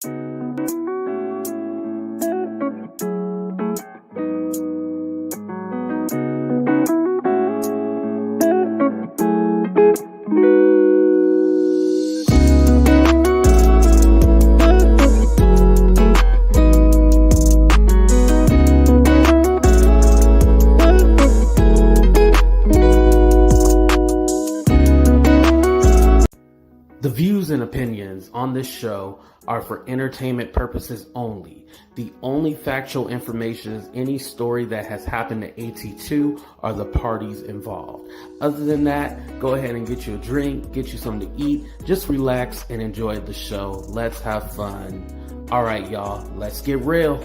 The views and opinions on this show are for entertainment purposes only. The only factual information is any story that has happened to AT2 or the parties involved. Other than that, go ahead and get you a drink, get you something to eat, just relax and enjoy the show. Let's have fun. All right, y'all, let's get real.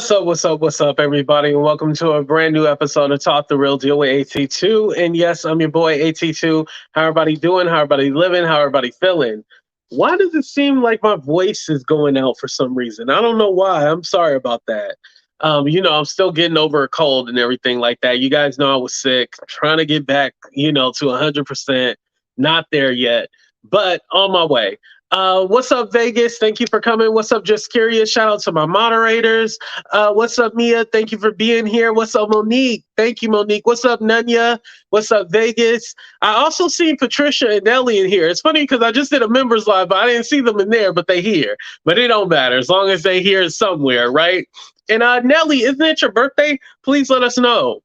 What's up, everybody, and welcome to a brand new episode of Talk the Real Deal with AT2. And yes, I'm your boy AT2. How everybody doing? How everybody living? How everybody feeling? Why does it seem like my voice is going out for some reason? I don't know why. I'm sorry about that. I'm still getting over a cold and everything like that. You guys know I was sick, trying to get back, to 100%. Not there yet, but on my way. What's up, Vegas? Thank you for coming. What's up, Just Curious? Shout out to my moderators. What's up, Mia? Thank you for being here. What's up, Monique? Thank you, Monique. What's up, Nanya? What's up, Vegas? I also seen Patricia and Nelly in here. It's funny because I just did a members live, but I didn't see them in there, but they here. But it don't matter as long as they here somewhere, right? And Nelly, isn't it your birthday? Please let us know.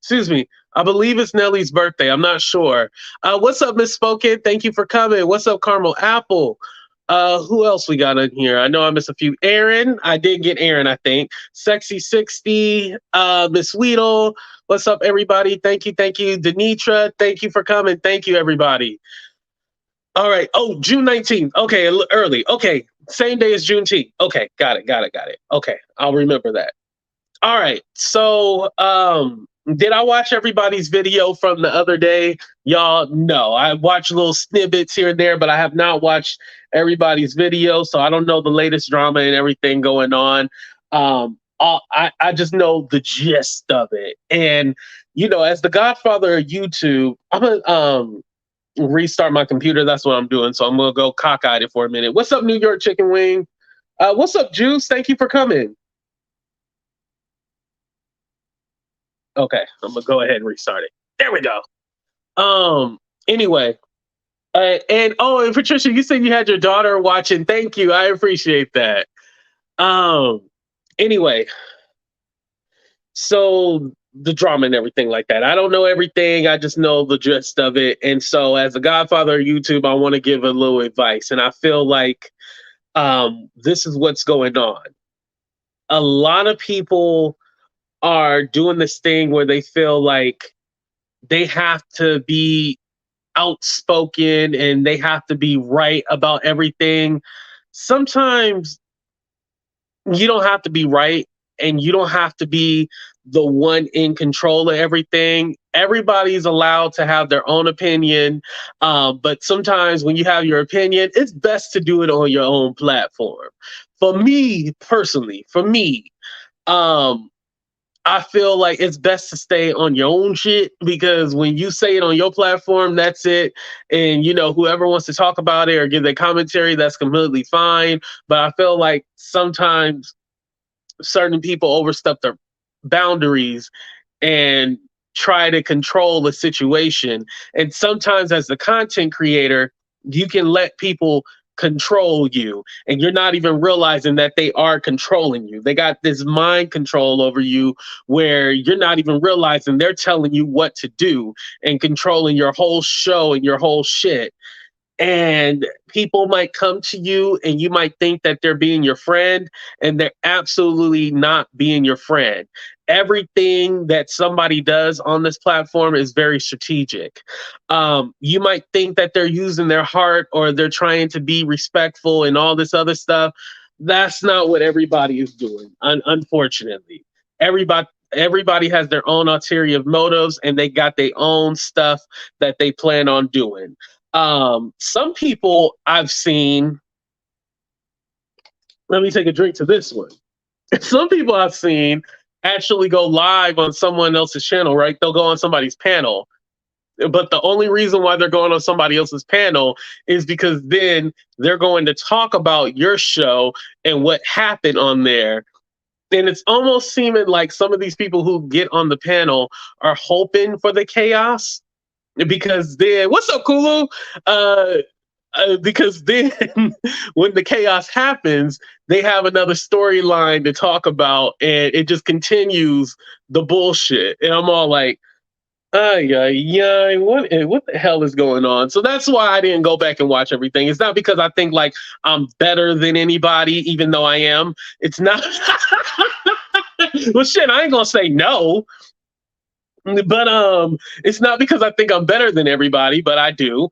Excuse me. I believe it's Nelly's birthday. I'm not sure. What's up, Miss Spoken? Thank you for coming. What's up, Caramel Apple? Who else we got in here? I know I missed a few. Aaron. I did get Aaron, I think. Sexy 60. Miss Weedle. What's up, everybody? Thank you. Denitra, thank you for coming. Thank you, everybody. All right. Oh, June 19th. Okay, early. Okay, same day as Juneteenth. Okay, got it. Okay, I'll remember that. All right, so did I watch everybody's video from the other day? Y'all, no. I watched little snippets here and there, but I have not watched everybody's video, so I don't know the latest drama and everything going on. I just know the gist of it. And, as the Godfather of YouTube, I'm going to restart my computer. That's what I'm doing, so I'm going to go cockeyed it for a minute. What's up, New York Chicken Wing? What's up, Juice? Thank you for coming. Okay, I'm gonna go ahead and restart it. There we go. Anyway, and Patricia, you said you had your daughter watching. Thank you, I appreciate that. Anyway, so the drama and everything like that. I don't know everything. I just know the gist of it. And so, as a Godfather of YouTube, I want to give a little advice, and I feel like this is what's going on. A lot of people are doing this thing where they feel like they have to be outspoken and they have to be right about everything. Sometimes you don't have to be right and you don't have to be the one in control of everything. Everybody's allowed to have their own opinion. But sometimes when you have your opinion, it's best to do it on your own platform. For me personally, I feel like it's best to stay on your own shit, because when you say it on your platform, that's it. And, whoever wants to talk about it or give their commentary, that's completely fine. But I feel like sometimes certain people overstep their boundaries and try to control the situation. And sometimes as the content creator, you can let people control you and you're not even realizing that they are controlling you. They got this mind control over you where you're not even realizing they're telling you what to do and controlling your whole show and your whole shit. And people might come to you and you might think that they're being your friend, and they're absolutely not being your friend. Everything that somebody does on this platform is very strategic. You might think that they're using their heart or they're trying to be respectful and all this other stuff. That's not what everybody is doing, unfortunately. Everybody has their own ulterior motives, and they got their own stuff that they plan on doing. Some people I've seen, let me take a drink to this one. Some people I've seen actually go live on someone else's channel, right? They'll go on somebody's panel. But the only reason why they're going on somebody else's panel is because then they're going to talk about your show and what happened on there. And it's almost seeming like some of these people who get on the panel are hoping for the chaos, because then, what's up, Kulu? Uh, because then when the chaos happens, they have another storyline to talk about, and it just continues the bullshit. And I'm all like, yeah, what the hell is going on? So that's why I didn't go back and watch everything. It's not because I think like I'm better than anybody, even though I am. It's not. Well, shit, I ain't gonna say no. But it's not because I think I'm better than everybody, but I do.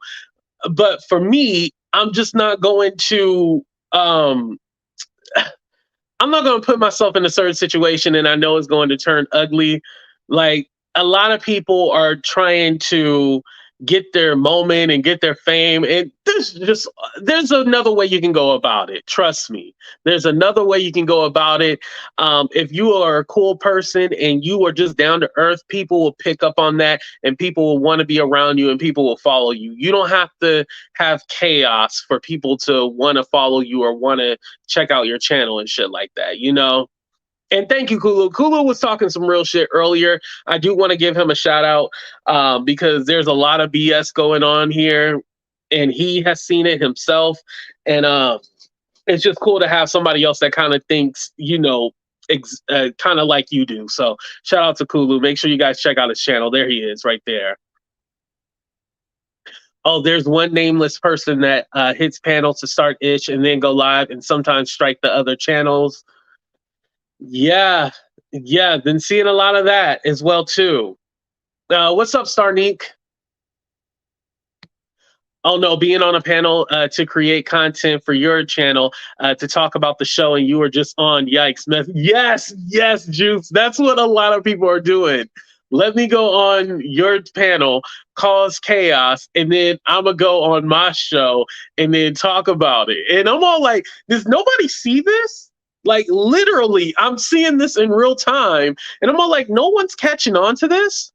But for me, I'm just not going to um I'm not going to put myself in a certain situation and I know it's going to turn ugly. Like, a lot of people are trying to get their moment and get their fame, and there's another way you can go about it. Trust me, there's another way you can go about it. If you are a cool person and you are just down to earth, people will pick up on that, and people will want to be around you, and people will follow you. You don't have to have chaos for people to want to follow you or want to check out your channel and shit like that, you know? And thank you, Kulu. Kulu was talking some real shit earlier. I do want to give him a shout out, because there's a lot of BS going on here, and he has seen it himself. And it's just cool to have somebody else that kind of thinks, kind of like you do. So shout out to Kulu. Make sure you guys check out his channel. There he is, right there. Oh, there's one nameless person that hits panels to start ish and then go live and sometimes strike the other channels. Yeah, yeah, been seeing a lot of that as well too. What's up, Starneek? Oh no, being on a panel to create content for your channel to talk about the show, and you were just on. Yikes, man. Yes, yes, Juice. That's what a lot of people are doing. Let me go on your panel, cause chaos, and then I'm gonna go on my show and then talk about it. And I'm all like, does nobody see this? Like, literally, I'm seeing this in real time, and I'm all like, no one's catching on to this.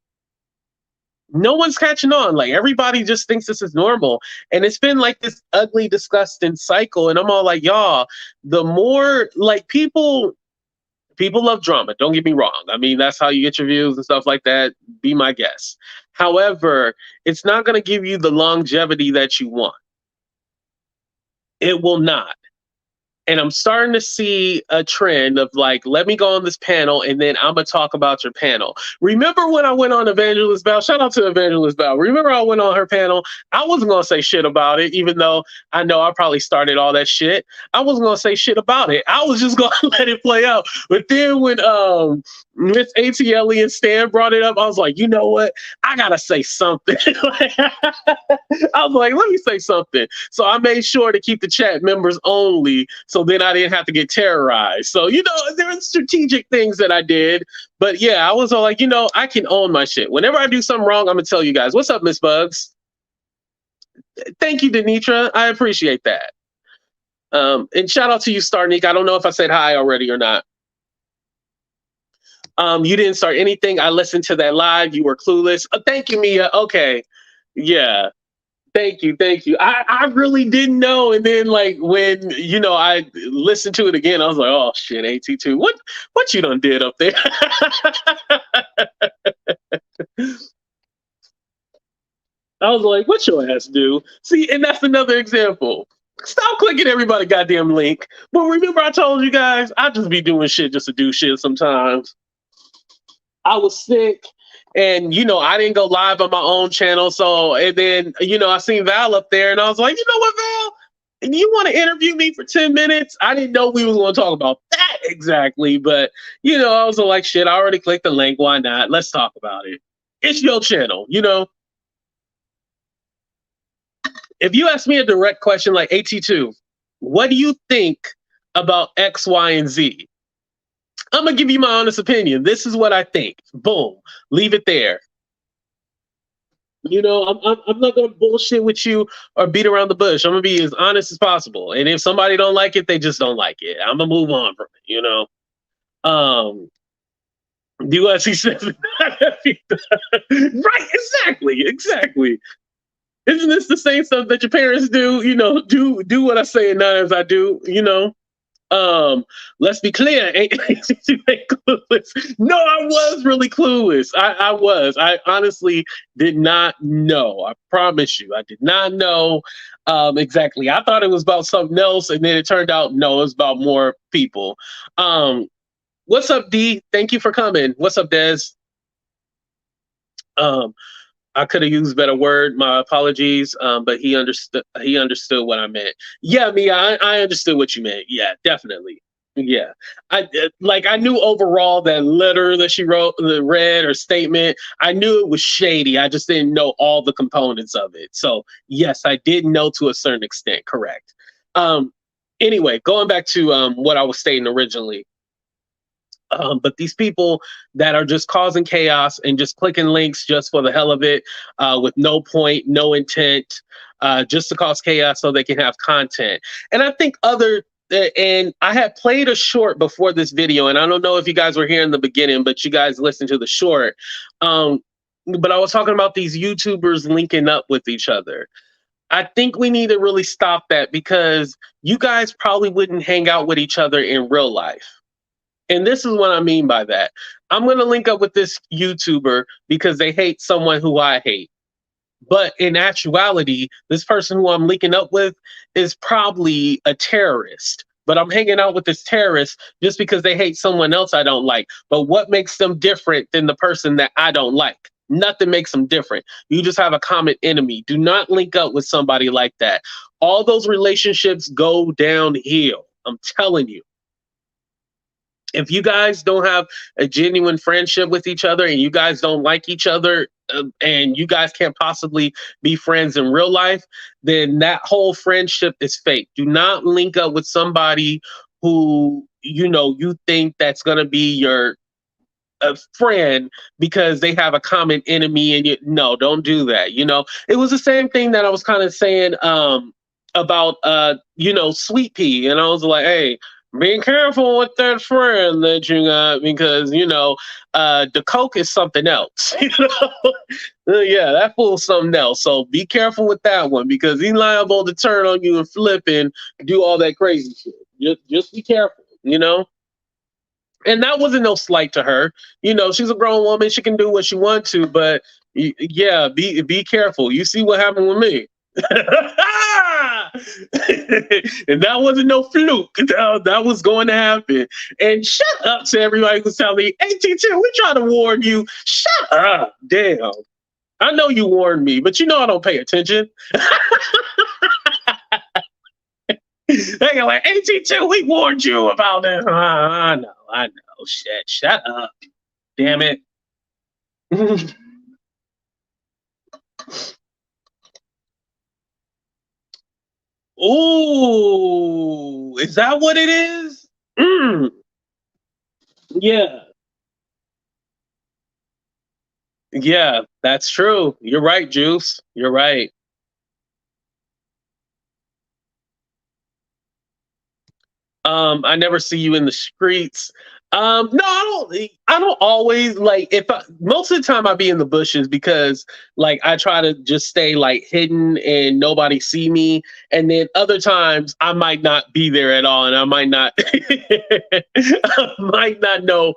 No one's catching on. Like, everybody just thinks this is normal, and it's been like this ugly, disgusting cycle. And I'm all like, y'all, the more like people love drama. Don't get me wrong. I mean, that's how you get your views and stuff like that. Be my guest. However, it's not going to give you the longevity that you want. It will not. And I'm starting to see a trend of like, let me go on this panel and then I'm going to talk about your panel. Remember when I went on Evangelist Val? Shout out to Evangelist Val. Remember I went on her panel? I wasn't going to say shit about it, even though I know I probably started all that shit. I wasn't going to say shit about it. I was just going to let it play out. But then when Miss ATL and Stan brought it up, I was like, you know what? I got to say something. I was like, let me say something. So I made sure to keep the chat members only, so then I didn't have to get terrorized. So, there are strategic things that I did. But yeah, I was all like, I can own my shit. Whenever I do something wrong, I'm going to tell you guys. What's up, Miss Bugs? Thank you, Denitra. I appreciate that. And shout out to you, Starneek. I don't know if I said hi already or not. You didn't start anything. I listened to that live. You were clueless. Thank you, Mia. Okay. Yeah. Thank you. I really didn't know. And then like when, I listened to it again, I was like, oh shit, AT2. What you done did up there? I was like, what your ass do? See, and that's another example. Stop clicking everybody goddamn link. But remember I told you guys, I just be doing shit just to do shit sometimes. I was sick, And I didn't go live on my own channel. So and then I seen Val up there, and I was like, you know what, Val? And you want to interview me for 10 minutes? I didn't know we was going to talk about that exactly, but I was like, shit, I already clicked the link. Why not? Let's talk about it. It's your channel. If you ask me a direct question like AT2, what do you think about X, Y, and Z? I'm gonna give you my honest opinion. This is what I think. Boom. Leave it there. I'm not gonna bullshit with you or beat around the bush. I'm gonna be as honest as possible. And if somebody don't like it, they just don't like it. I'm gonna move on from it. Um, USC says right, exactly. Isn't this the same stuff that your parents do? Do what I say and not as I do. Let's be clear. Clueless. No, I was really clueless. I was. I honestly did not know. I promise you, I did not know exactly. I thought it was about something else, and then it turned out no, it was about more people. What's up, D? Thank you for coming. What's up, Des? I could have used a better word. My apologies. But he understood. He understood what I meant. Yeah, Mia, I understood what you meant. Yeah, definitely. Yeah, I knew overall that letter that she wrote, the read or statement. I knew it was shady. I just didn't know all the components of it. So yes, I did know to a certain extent. Correct. Anyway, going back to what I was stating originally. But these people that are just causing chaos and just clicking links just for the hell of it, with no point, no intent, just to cause chaos so they can have content. And I think and I had played a short before this video, and I don't know if you guys were here in the beginning, but you guys listened to the short. But I was talking about these YouTubers linking up with each other. I think we need to really stop that, because you guys probably wouldn't hang out with each other in real life. And this is what I mean by that. I'm going to link up with this YouTuber because they hate someone who I hate. But in actuality, this person who I'm linking up with is probably a terrorist. But I'm hanging out with this terrorist just because they hate someone else I don't like. But what makes them different than the person that I don't like? Nothing makes them different. You just have a common enemy. Do not link up with somebody like that. All those relationships go downhill. I'm telling you. If you guys don't have a genuine friendship with each other, and you guys don't like each other, and you guys can't possibly be friends in real life, then that whole friendship is fake. Do not link up with somebody who you think that's going to be your friend because they have a common enemy, and no, don't do that. It was the same thing that I was kind of saying about Sweet Pea, and I was like, hey, be careful with that friend that you got, because the coke is something else. Yeah, that fool's something else. So be careful with that one, because he's liable to turn on you and flip and do all that crazy shit. Just be careful. And that wasn't no slight to her. She's a grown woman. She can do what she wants to, but yeah, be careful. You see what happened with me. And that wasn't no fluke. That was going to happen. And shut up to everybody who's telling me, AT2, we trying to warn you. Shut up. Damn. I know you warned me, but I don't pay attention. They like, AT2, we warned you about this. I know. Shit. Shut up. Damn it. Ooh, is that what it is? Yeah. Yeah, that's true. You're right, Juice. You're right. I never see you in the streets. No, I don't always most of the time I be in the bushes, because I try to just stay hidden and nobody see me. And then other times I might not be there at all, and I might not I might not know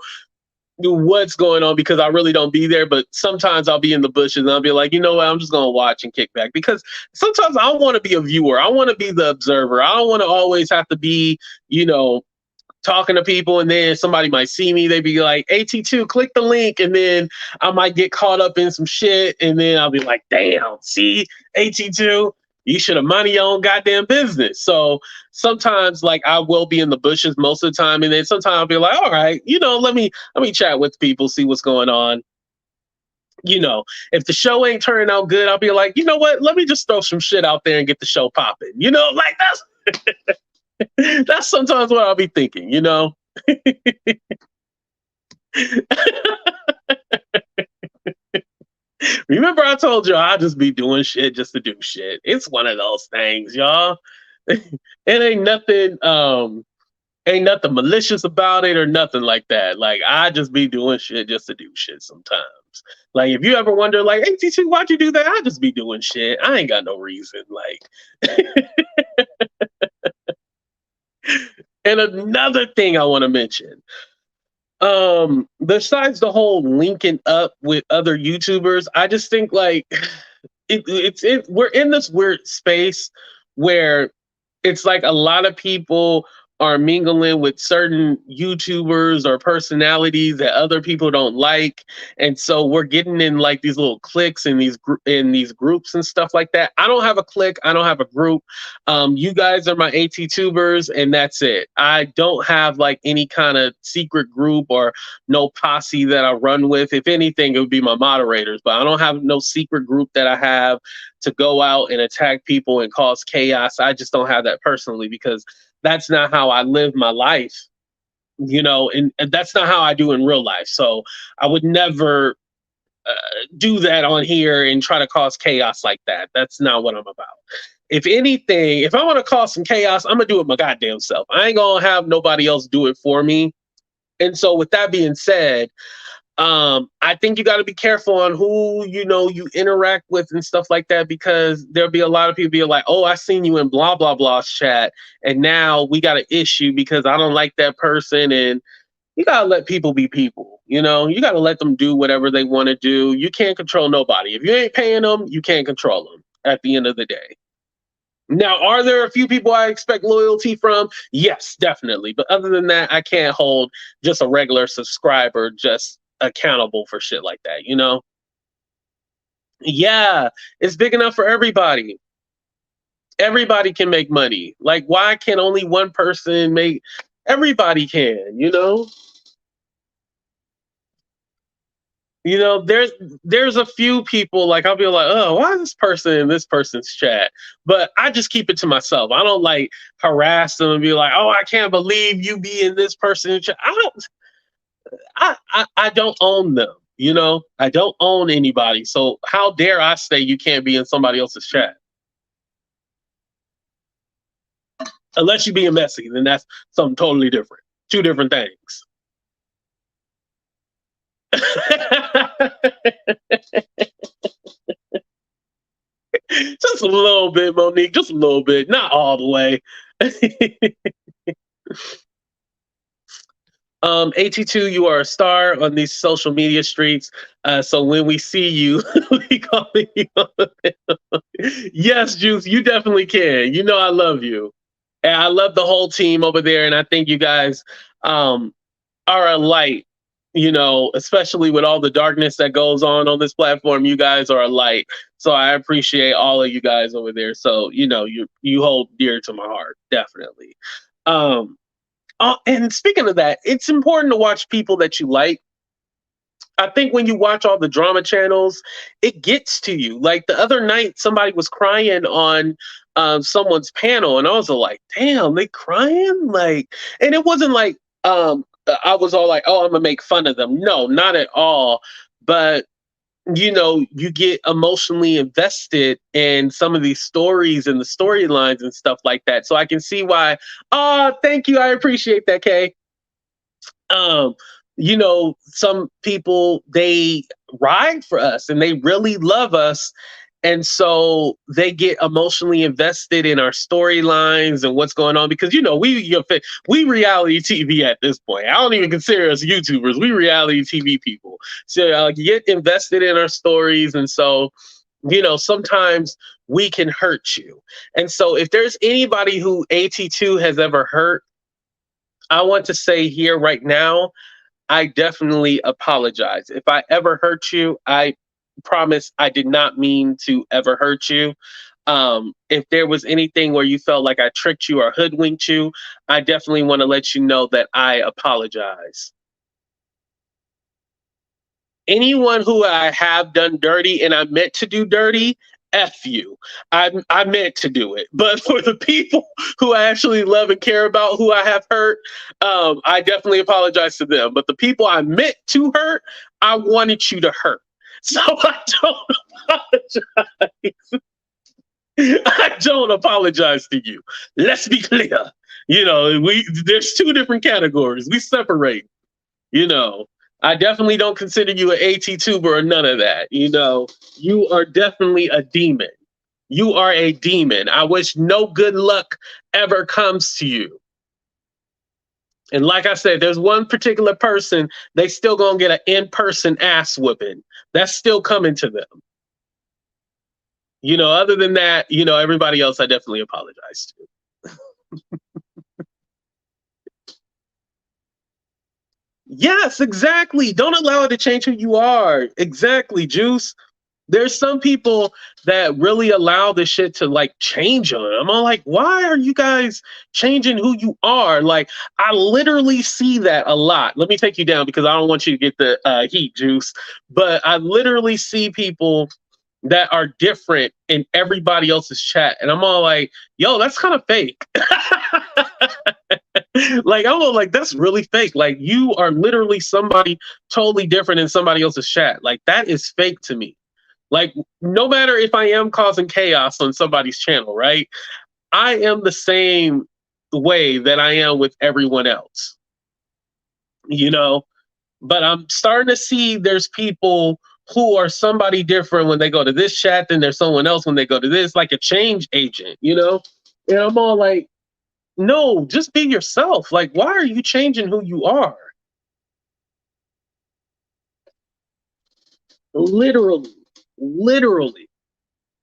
what's going on because I really don't be there. But sometimes I'll be in the bushes and I'll be like, you know what, I'm just gonna watch and kick back, because sometimes I want to be a viewer. I want to be the observer. I don't want to always have to be, talking to people, and then somebody might see me, they be like, AT2, click the link, and then I might get caught up in some shit, and then I'll be like, damn, see, AT2, you should have minded your own goddamn business. So sometimes like I will be in the bushes most of the time, and then sometimes I'll be like, all right, let me chat with people, see what's going on. If the show ain't turning out good, I'll be like, you know what? Let me just throw some shit out there and get the show popping. Like that's sometimes what I'll be thinking. Remember I told you I'll just be doing shit just to do shit. It's one of those things, y'all. It ain't nothing malicious about it or nothing like that. Like I just be doing shit just to do shit sometimes. Like if you ever wonder, like, hey TT, why'd you do that? I just be doing shit. I ain't got no reason. Like and another thing I want to mention. Besides the whole linking up with other YouTubers, I just think like we're in this weird space where it's like a lot of people are mingling with certain YouTubers or personalities that other people don't like, and so we're getting in like these little cliques in these groups and stuff like that. I don't have a clique. I don't have a group. You guys are my AT-tubers, and that's it. I don't have like any kind of secret group or no posse that I run with. If anything, it would be my moderators, but I don't have no secret group that I have to go out and attack people and cause chaos. I just don't have that personally because that's not how I live my life, and that's not how I do in real life. So I would never do that on here and try to cause chaos like that. That's not what I'm about. If anything, if I want to cause some chaos, I'm gonna do it my goddamn self. I ain't gonna have nobody else do it for me. And so with that being said, I think you got to be careful on who you interact with and stuff like that, because there'll be a lot of people be like, oh, I seen you in blah blah blah's chat, and now we got an issue because I don't like that person. And you gotta let people be people. You gotta let them do whatever they want to do. You can't control nobody. If you ain't paying them, you can't control them at the end of the day. Now, are there a few people I expect loyalty from? Yes, definitely. But other than that, I can't hold just a regular subscriber just accountable for shit like that. Yeah, it's big enough for everybody. Everybody can make money. Like, why can only one person make? Everybody can. There's a few people like I'll be like, oh, why is this person in this person's chat? But I just keep it to myself. I don't like harass them and be like, oh, I can't believe you be in this person's chat. I don't own them. I don't own anybody. So how dare I say you can't be in somebody else's chat? Unless you're being messy, then that's something totally different. Two different things. Just a little bit, Monique. Just a little bit. Not all the way. AT2, you are a star on these social media streets. So when we see you, we call you. Yes, Juice, you definitely can. I love you. And I love the whole team over there. And I think you guys are a light, especially with all the darkness that goes on this platform. You guys are a light. So I appreciate all of you guys over there. So, you hold dear to my heart, definitely. And speaking of that, it's important to watch people that you like. I think when you watch all the drama channels, it gets to you. Like the other night, somebody was crying on someone's panel, and I was like, damn, they crying? Like, and it wasn't like I was all like, oh, I'm gonna make fun of them. No, not at all. But you get emotionally invested in some of these stories and the storylines and stuff like that. So I can see why. Oh, thank you. I appreciate that, Kay. Some people, they ride for us and they really love us. And so they get emotionally invested in our storylines and what's going on because we reality TV at this point. I don't even consider us YouTubers. We reality TV people. So get invested in our stories, and so sometimes we can hurt you. And so if there's anybody who AT2 has ever hurt, I want to say here right now, I definitely apologize. If I ever hurt you, I promise I did not mean to ever hurt you. If there was anything where you felt like I tricked you or hoodwinked you, I definitely want to let you know that I apologize. Anyone who I have done dirty and I meant to do dirty, F you. I meant to do it. But for the people who I actually love and care about, who I have hurt, I definitely apologize to them. But the people I meant to hurt, I wanted you to hurt. So I don't apologize. I don't apologize to you. Let's be clear. There's two different categories. We separate. You know, I definitely don't consider you an AT tuber or none of that. You are definitely a demon. You are a demon. I wish no good luck ever comes to you. And like I said, there's one particular person, they still gonna get an in-person ass whooping. That's still coming to them. Other than that, everybody else I definitely apologize to. Yes, exactly. Don't allow it to change who you are. Exactly, Juice. There's some people that really allow this shit to like change on them. I'm like, why are you guys changing who you are? Like, I literally see that a lot. Let me take you down because I don't want you to get the heat, Juice. But I literally see people that are different in everybody else's chat. And I'm all like, yo, that's kind of fake. Like, I'm all like, that's really fake. Like, you are literally somebody totally different in somebody else's chat. Like, that is fake to me. Like, no matter if I am causing chaos on somebody's channel, right? I am the same way that I am with everyone else, you know? But I'm starting to see there's people who are somebody different when they go to this chat, then there's someone else when they go to this, like a change agent. And I'm all like, no, just be yourself. Like, why are you changing who you are? Literally, literally,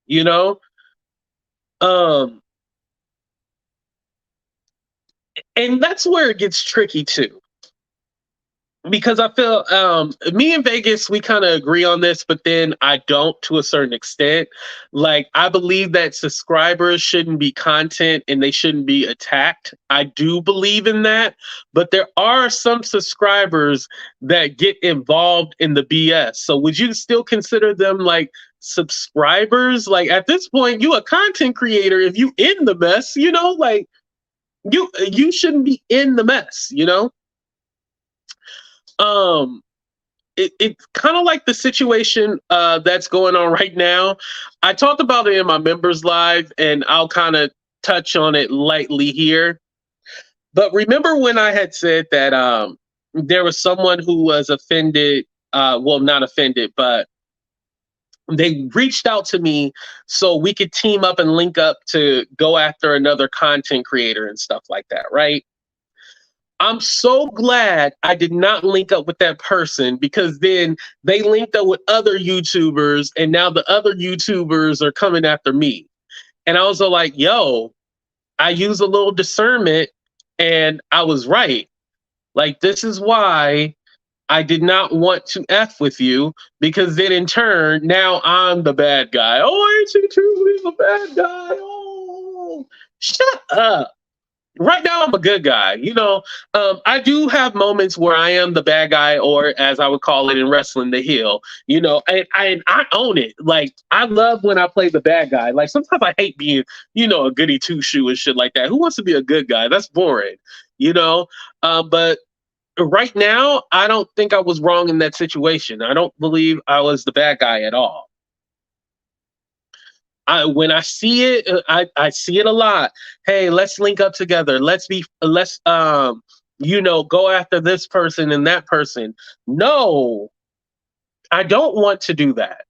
you know? Um, and that's where it gets tricky too. Because I feel me and Vegas, we kind of agree on this, but then I don't to a certain extent. Like, I believe that subscribers shouldn't be content and they shouldn't be attacked. I do believe in that, but there are some subscribers that get involved in the BS. So would you still consider them like subscribers? Like, at this point, you a content creator. If you in the mess, like you shouldn't be in the mess. um it's kind of like the situation that's going on right now. I talked about it in my members live and I'll kind of touch on it lightly here. But remember when I had said that there was someone who was offended, well, not offended, but they reached out to me so we could team up and link up to go after another content creator and stuff like that, right? I'm so glad I did not link up with that person because then they linked up with other YouTubers and now the other YouTubers are coming after me. And I was like, yo, I use a little discernment and I was right. Like, this is why I did not want to F with you because then in turn, now I'm the bad guy. Oh, ain't you truly the bad guy? Oh, shut up. Right now I'm a good guy. I do have moments where I am the bad guy, or as I would call it in wrestling, the heel. And I own it. Like, I love when I play the bad guy. Like, sometimes I hate being a goody two shoe and shit like that. Who wants to be a good guy? That's boring. But right now I don't think I was wrong in that situation. I don't believe I was the bad guy at all. When I see it, I see it a lot. Hey, let's link up together. Let's go after this person and that person. No, I don't want to do that.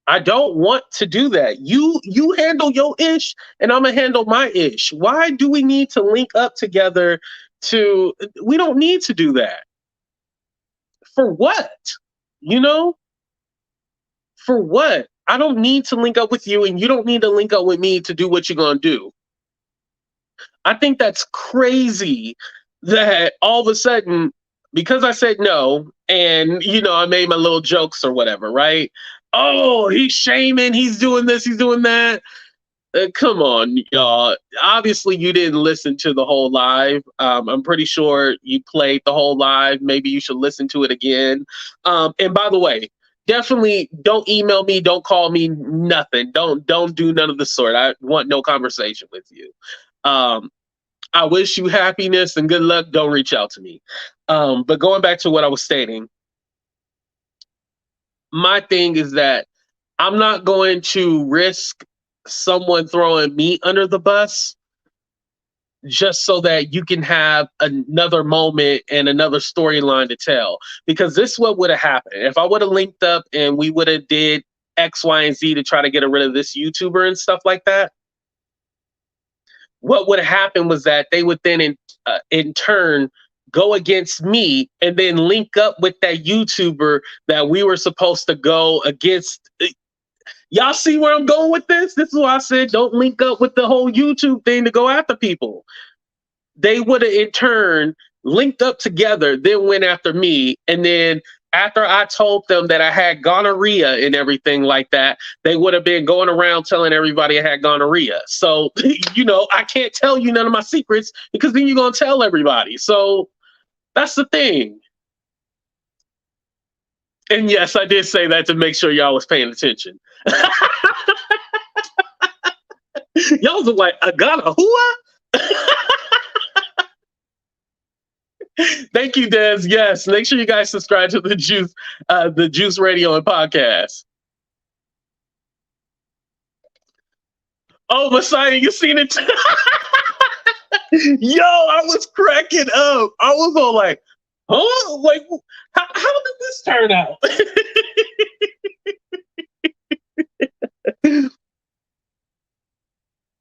I don't want to do that. You handle your ish and I'm gonna handle my ish. Why do we need to link up together we don't need to do that. For what? You know? For what? I don't need to link up with you and you don't need to link up with me to do what you're going to do. I think that's crazy that all of a sudden, because I said no, and I made my little jokes or whatever, right? Oh, he's shaming, he's doing this, he's doing that. Come on, y'all. Obviously, you didn't listen to the whole live. I'm pretty sure you played the whole live. Maybe you should listen to it again. And by the way, definitely don't email me, don't call me, nothing. Don't do none of the sort. I want no conversation with you. Um, I wish you happiness and good luck. Don't reach out to me. But going back to what I was stating, my thing is that I'm not going to risk someone throwing me under the bus just so that you can have another moment and another storyline to tell. Because this is what would have happened. If I would have linked up and we would have did X, Y, and Z to try to get rid of this YouTuber and stuff like that, what would have happened was that they would then in turn go against me and then link up with that YouTuber that we were supposed to go against. Y'all see where I'm going with this? This is why I said don't link up with the whole YouTube thing to go after people. They would have in turn linked up together, then went after me. And then after I told them that I had gonorrhea and everything like that, they would have been going around telling everybody I had gonorrhea. So, I can't tell you none of my secrets because then you're going to tell everybody. So that's the thing. And yes, I did say that to make sure y'all was paying attention. Y'all was like, I got a whoa. Thank you, Des. Yes, make sure you guys subscribe to the Juice Radio and podcast. Oh, Messiah, you seen it? Yo, I was cracking up. I was all like, huh? Like, how did this turn out?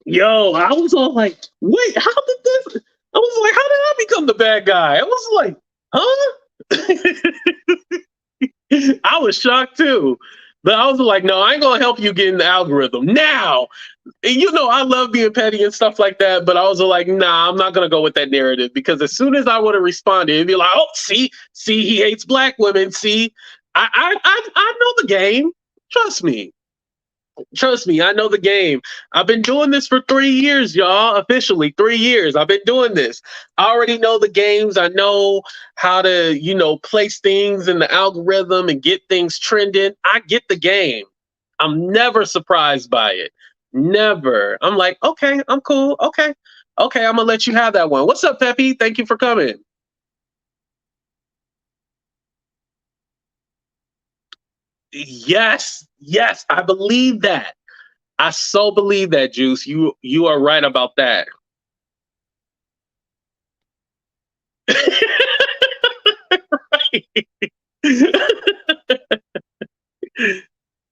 Yo, I was all like, wait, how did this? I was like, how did I become the bad guy? I was like, huh? I was shocked too. But I was like, no, I ain't gonna help you get in the algorithm now. And I love being petty and stuff like that, but I was like, nah, I'm not gonna go with that narrative because as soon as I would have responded, it'd be like, oh, see, he hates black women. See, I know the game. Trust me. Trust me, I know the game. I've been doing this for 3 years, y'all. Officially, 3 years. I've been doing this. I already know the games. I know how to, place things in the algorithm and get things trending. I get the game. I'm never surprised by it. Never. I'm like, okay, I'm cool. Okay. Okay, I'm gonna let you have that one. What's up, Peppy? Thank you for coming. Yes, I believe that. I so believe that, Juice. You are right about that.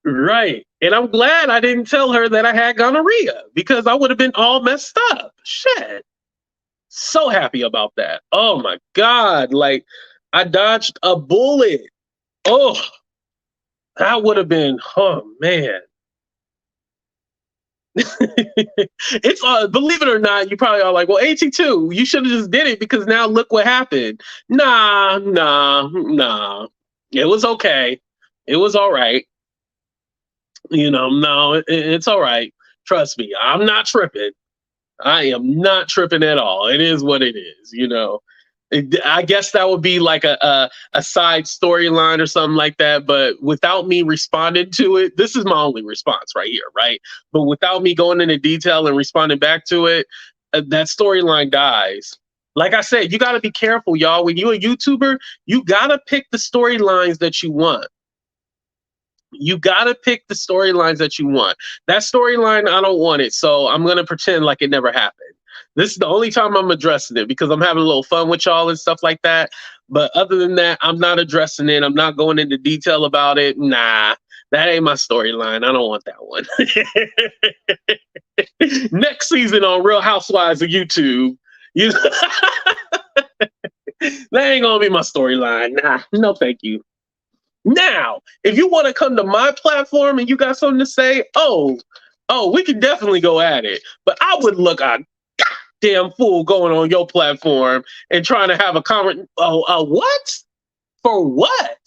Right. And I'm glad I didn't tell her that I had gonorrhea because I would have been all messed up. Shit. So happy about that. Oh my God. Like I dodged a bullet. Oh, that would have been, oh man. It's believe it or not, you probably are like, well, AT2, you should have just did it because now look what happened. Nah. It was okay. It was all right. No, it's all right. Trust me, I'm not tripping. I am not tripping at all. It is what it is. I guess that would be like a side storyline or something like that. But without me responding to it, this is my only response right here, right? But without me going into detail and responding back to it, that storyline dies. Like I said, you got to be careful, y'all. When you're a YouTuber, you got to pick the storylines that you want. You got to pick the storylines that you want. That storyline, I don't want it. So I'm going to pretend like it never happened. This is the only time I'm addressing it because I'm having a little fun with y'all and stuff like that. But other than that, I'm not addressing it. I'm not going into detail about it. Nah, that ain't my storyline. I don't want that one. Next season on Real Housewives of YouTube, that ain't going to be my storyline. Nah, no thank you. Now, if you want to come to my platform and you got something to say, we can definitely go at it. But I would look damn fool going on your platform and trying to have a comment. Oh, what? For what?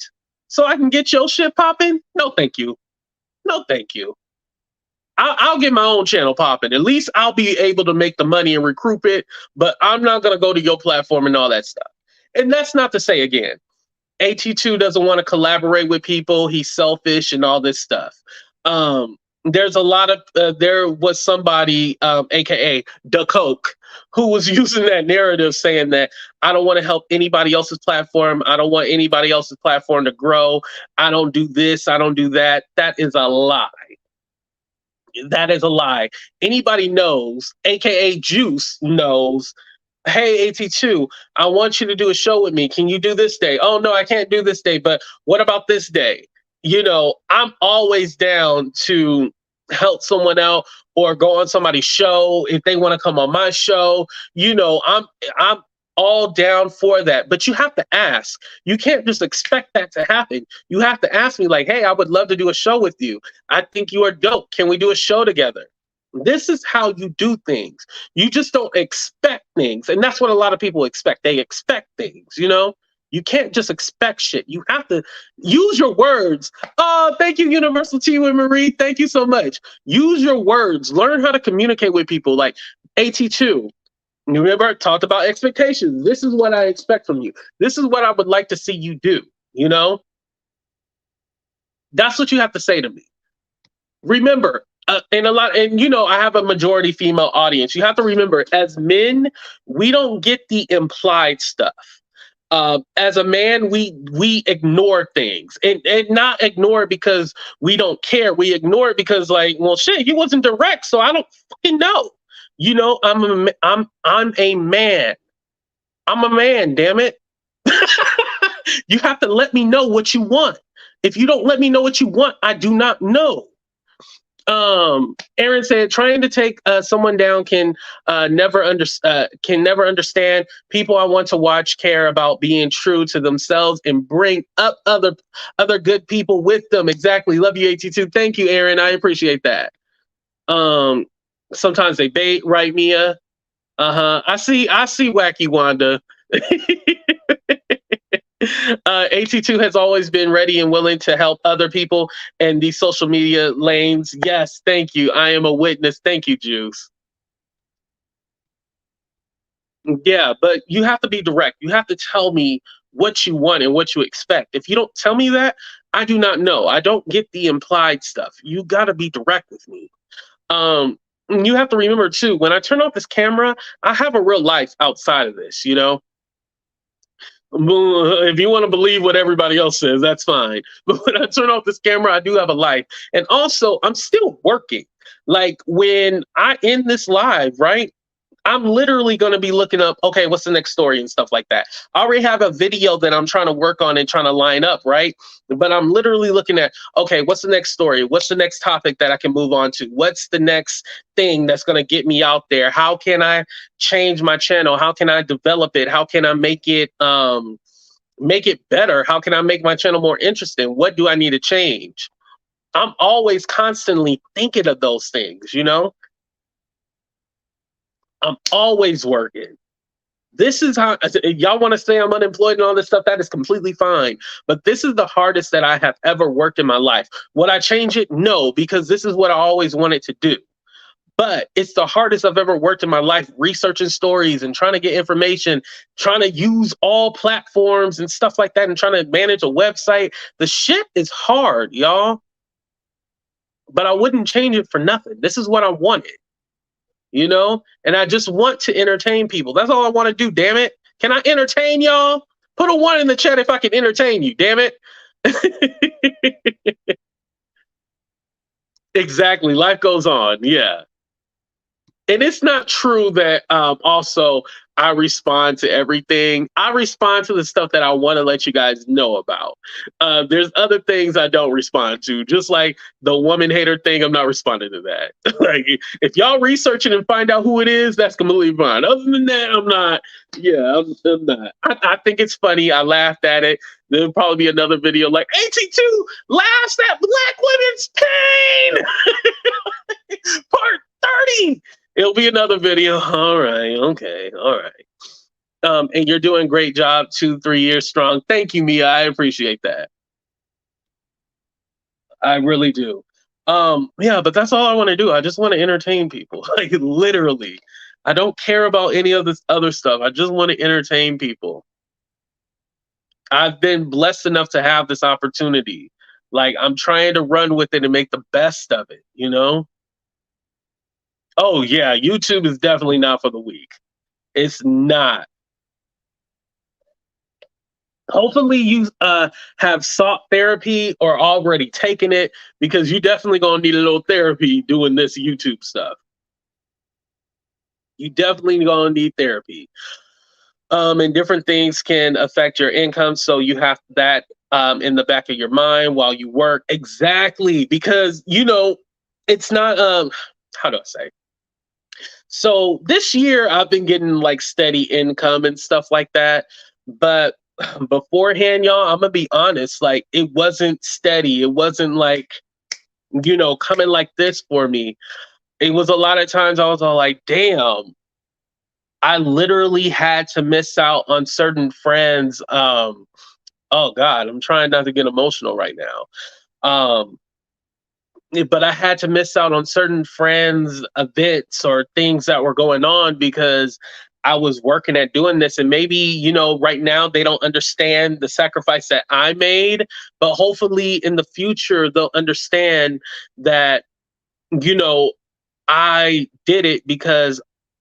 So I can get your shit popping? No, thank you. No, thank you. I'll get my own channel popping. At least I'll be able to make the money and recruit it, but I'm not going to go to your platform and all that stuff. And that's not to say, again, AT2 doesn't want to collaborate with people. He's selfish and all this stuff. There's a lot of, there was somebody, AKA the Coke, who was using that narrative saying that I don't want to help anybody else's platform. I don't want anybody else's platform to grow. I don't do this. I don't do that. That is a lie. That is a lie. Anybody knows, AKA Juice knows, hey, AT2, I want you to do a show with me. Can you do this day? Oh, no, I can't do this day, but what about this day? You know, I'm always down to help someone out or go on somebody's show if they want to come on my show. You know, I'm all down for that, but you have to ask. You can't just expect that to happen. You have to ask me like, hey, I would love to do a show with you. I think you are dope. Can we do a show together? This is how you do things. You just don't expect things. And that's what a lot of people expect. They expect things, you know? You can't just expect shit. You have to use your words. Oh, thank you, Universal T with Marie. Thank you so much. Use your words. Learn how to communicate with people. Like AT2, you remember I talked about expectations. This is what I expect from you. This is what I would like to see you do, you know? That's what you have to say to me. Remember, and you know, I have a majority female audience. You have to remember, as men, we don't get the implied stuff. As a man, we ignore things, and not ignore it because we don't care. We ignore it because, like, well, shit, he wasn't direct, so I don't fucking know. You know, I'm a man. I'm a man. Damn it! You have to let me know what you want. If you don't let me know what you want, I do not know. Aaron said, trying to take someone down can never understand. People I want to watch care about being true to themselves and bring up other good people with them. Exactly. Love you, AT2. Thank you, Aaron. I appreciate that. Sometimes they bait, right, Mia? I see Wacky Wanda. AT2 has always been ready and willing to help other people in these social media lanes. Yes, thank you. I am a witness. Thank you, Juice. Yeah, but you have to be direct. You have to tell me what you want and what you expect. If you don't tell me that, I do not know. I don't get the implied stuff. You got to be direct with me. You have to remember too, when I turn off this camera, I have a real life outside of this, you know? If you want to believe what everybody else says, that's fine. But when I turn off this camera, I do have a life. And also, I'm still working. Like when I end this live, right? I'm literally going to be looking up, okay, what's the next story and stuff like that. I already have a video that I'm trying to work on and trying to line up, right? But I'm literally looking at, okay, what's the next story? What's the next topic that I can move on to? What's the next thing that's going to get me out there? How can I change my channel? How can I develop it? How can I make it better? How can I make my channel more interesting? What do I need to change? I'm always constantly thinking of those things, you know? I'm always working. This is how, y'all want to say I'm unemployed and all this stuff, that is completely fine. But this is the hardest that I have ever worked in my life. Would I change it? No, because this is what I always wanted to do. But it's the hardest I've ever worked in my life, researching stories and trying to get information, trying to use all platforms and stuff like that, and trying to manage a website. The shit is hard, y'all. But I wouldn't change it for nothing. This is what I wanted. You know, and I just want to entertain people. That's all I want to do. Damn it. Can I entertain y'all? Put a 1 in the chat if I can entertain you. Damn it. Exactly. Life goes on. Yeah. And it's not true that also I respond to everything. I respond to the stuff that I want to let you guys know about. There's other things I don't respond to, just like the woman hater thing. I'm not responding to that. Like, if y'all research it and find out who it is, that's completely fine. Other than that, I'm not. Yeah, I'm not. I think it's funny. I laughed at it. There'll probably be another video like AT2 laughs at Black women's pain. Part 30. It'll be another video. All right. Okay. All right. And you're doing a great job 2, 3 years strong. Thank you, Mia. I appreciate that. I really do. Yeah, but that's all I want to do. I just want to entertain people. Like literally. I don't care about any of this other stuff. I just want to entertain people. I've been blessed enough to have this opportunity. Like I'm trying to run with it and make the best of it, you know? Oh yeah, YouTube is definitely not for the weak. It's not. Hopefully you have sought therapy or already taken it because you definitely gonna need a little therapy doing this YouTube stuff. You definitely gonna need therapy. And different things can affect your income, so you have that in the back of your mind while you work. Exactly, because it's not how do I say? So this year I've been getting like steady income and stuff like that, but beforehand, y'all, I'm gonna be honest, like it wasn't steady. It wasn't like coming like this for me. It was a lot of times I was all like, damn, I literally had to miss out on certain friends. Oh God, I'm trying not to get emotional right now. But I had to miss out on certain friends' events or things that were going on because I was working at doing this. And maybe, right now they don't understand the sacrifice that I made, but hopefully in the future they'll understand that, you know, I did it because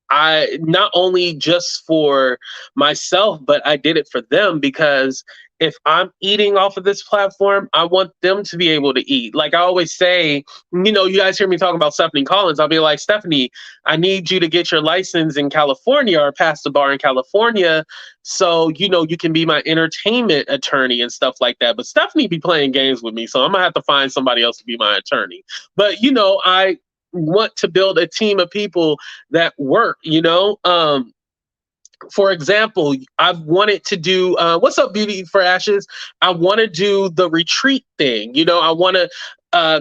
I not only just for myself, but I did it for them because if I'm eating off of this platform, I want them to be able to eat. Like I always say, you guys hear me talking about Stephanie Collins. I'll be like, Stephanie, I need you to get your license in California or pass the bar in California. So, you can be my entertainment attorney and stuff like that. But Stephanie be playing games with me. So I'm going to have to find somebody else to be my attorney. But, I want to build a team of people that work, for example, I've wanted to do what's up, Beauty for Ashes. I want to do the retreat thing. I want to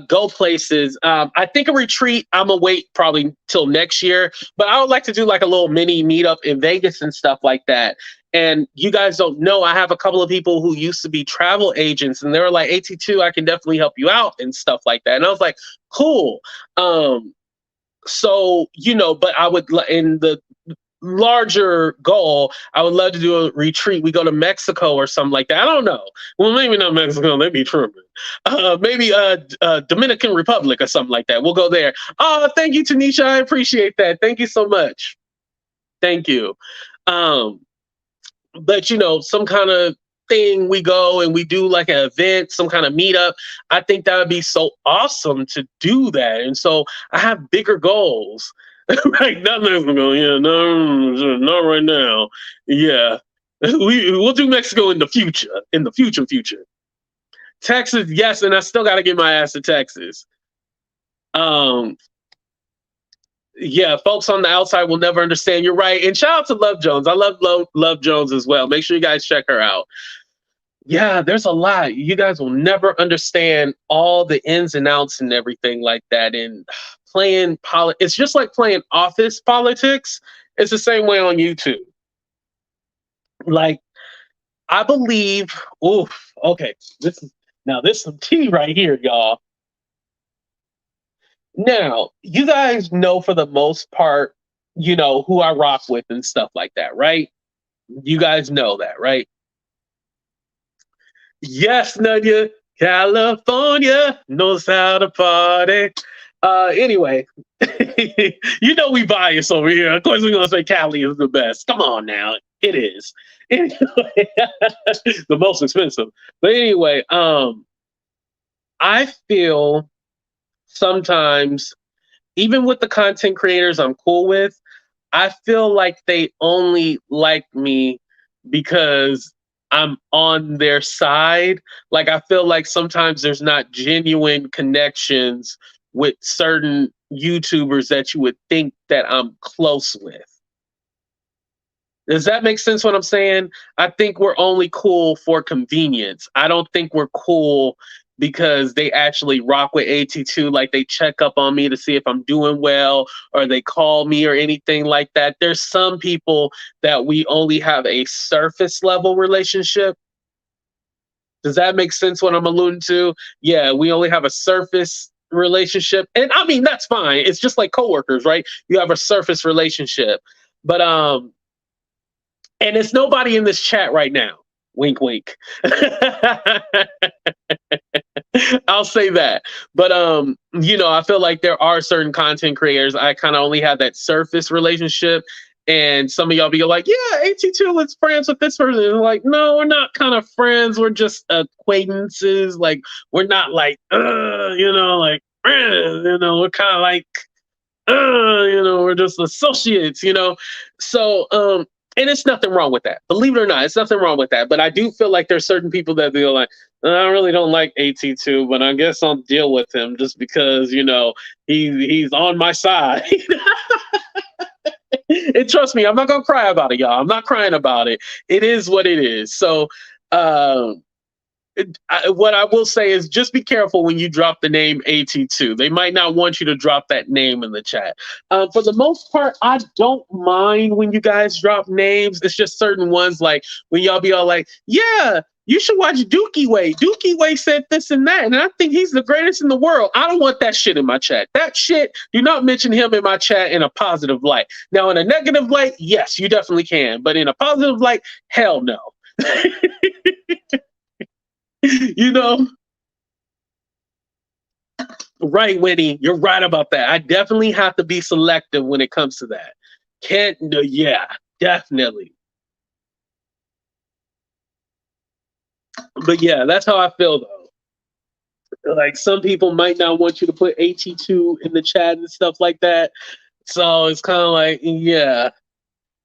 go places. I think a retreat, I'm gonna wait probably till next year, but I would like to do like a little mini meetup in Vegas and stuff like that. And you guys don't know, I have a couple of people who used to be travel agents, and they were like, "AT2, I can definitely help you out," and stuff like that. And I was like, "Cool." So but I would in the larger goal, I would love to do a retreat. We go to Mexico or something like that. I don't know. Well, maybe not Mexico. They'd be tripping. Maybe Dominican Republic or something like that. We'll go there. Oh, thank you, Tanisha. I appreciate that. Thank you so much. Thank you. Um, but some kind of thing, we go and we do like an event, some kind of meetup. I think that would be so awesome to do that. And so I have bigger goals. Like nothing's going. Yeah, no, not right now. Yeah, we'll do Mexico in the future. In the future. Texas, yes, and I still got to get my ass to Texas. Um, yeah, folks on the outside will never understand. You're right. And shout out to Love Jones. I love Jones as well. Make sure you guys check her out. Yeah, there's a lot. You guys will never understand all the ins and outs and everything like that. And it's just like playing office politics. It's the same way on YouTube. Like, I believe, oof, okay, this is some tea right here, y'all. Now, you guys know for the most part, who I rock with and stuff like that, right? You guys know that, right? Yes, Nadia, California knows how to party. Anyway, we bias over here. Of course, we're gonna say Cali is the best. Come on now, it is. Anyway, the most expensive. But anyway, I feel sometimes, even with the content creators I'm cool with, I feel like they only like me because I'm on their side. Like I feel like sometimes there's not genuine connections with certain YouTubers that you would think that I'm close with. Does that make sense what I'm saying? I think we're only cool for convenience. I don't think we're cool because they actually rock with AT2. Like they check up on me to see if I'm doing well, or they call me or anything like that. There's some people that we only have a surface level relationship. Does that make sense what I'm alluding to? Yeah, we only have a surface relationship. And I mean, that's fine. It's just like coworkers, right? You have a surface relationship. But and it's nobody in this chat right now. Wink wink. I'll say that. But I feel like there are certain content creators I kind of only have that surface relationship. And some of y'all be like, yeah, AT2 is friends with this person. And like, no, we're not kind of friends. We're just acquaintances. Like, we're not like, like friends. We're kind of like, we're just associates. So, and it's nothing wrong with that. Believe it or not, it's nothing wrong with that. But I do feel like there's certain people that feel like, I really don't like AT2, but I guess I'll deal with him just because, he's on my side. And trust me, I'm not gonna cry about it, y'all. I'm not crying about it. It is what it is. So, what I will say is just be careful when you drop the name AT2. They might not want you to drop that name in the chat. For the most part, I don't mind when you guys drop names. It's just certain ones, like when y'all be all like, yeah, you should watch Dookie Way. Dookie Way said this and that, and I think he's the greatest in the world. I don't want that shit in my chat. That shit, do not mention him in my chat in a positive light. Now, in a negative light, yes, you definitely can. But in a positive light, hell no. you know right, Winnie, you're right about that. I definitely have to be selective when it comes to that. Can't Yeah, definitely. But yeah, that's how I feel though. Like some people might not want you to put AT2 in the chat and stuff like that, so it's kind of like, yeah.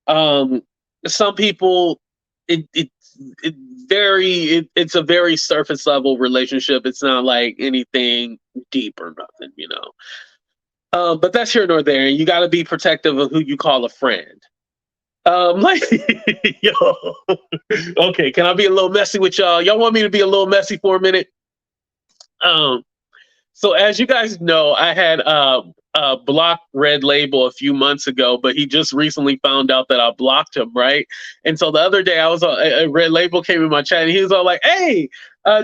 um some people, it it it it's a very surface level relationship. It's not like anything deep or nothing. But that's here nor there. You got to be protective of who you call a friend. Like, yo, okay, can I be a little messy with y'all? Y'all want me to be a little messy for a minute? Um, So as you guys know, I had blocked Red Label a few months ago, but he just recently found out that I blocked him, right? And so the other day, I was Red Label came in my chat, and he was all like, "Hey,